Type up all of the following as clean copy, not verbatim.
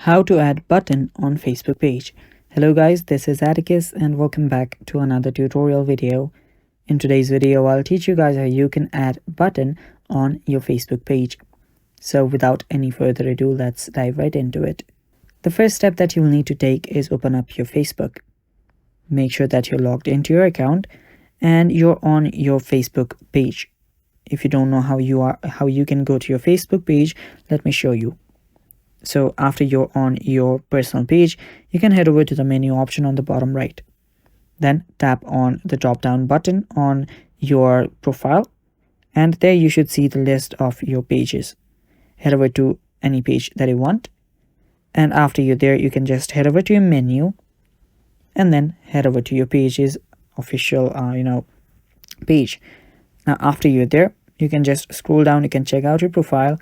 How to add button on Facebook page. Hello guys, this is Atticus and welcome back to another tutorial video. In today's video, I'll teach you guys how you can add button on your Facebook page. So without any further ado, let's dive right into it. The first step that you'll need to take is open up your Facebook. Make sure that you're logged into your account and you're on your Facebook page. If you don't know how you can go to your Facebook page, let me show you. So after you're on your personal page, you can head over to the menu option on the bottom right. Then tap on the drop down button on your profile, and there you should see the list of your pages. Head over to any page that you want, and after you're there, you can just head over to your menu and then head over to your page's official page. Now after you're there, you can just scroll down, you can check out your profile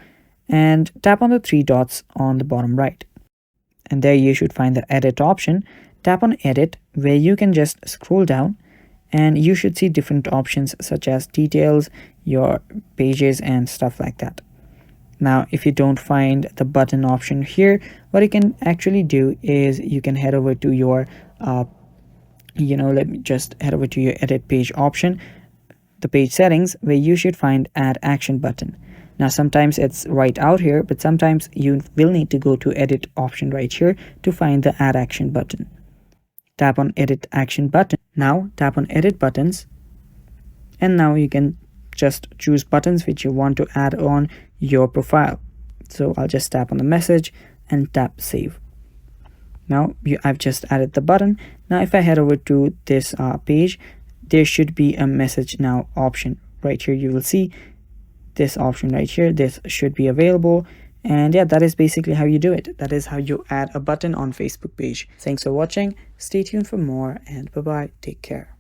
and tap on the three dots on the bottom right, and there you should find the edit option. Tap on edit, where you can just scroll down and you should see different options such as details, your pages and stuff like that. Now if you don't find the button option here, what you can actually do is you can head over to your let me just head over to your edit page option, the page settings, where you should find add action button. Now sometimes it's right out here, but sometimes you will need to go to edit option right here to find the add action button. Tap on edit action button. Now tap on edit buttons, and now you can just choose buttons which you want to add on your profile. So I'll just tap on the message and tap save. Now I've just added the button. Now if I head over to this page, there should be a message now option right here. You will see this option right here. This should be available, and yeah, that is basically how you do it. That is how you add a button on Facebook page. Thanks for watching. Stay tuned for more, and bye bye. Take care.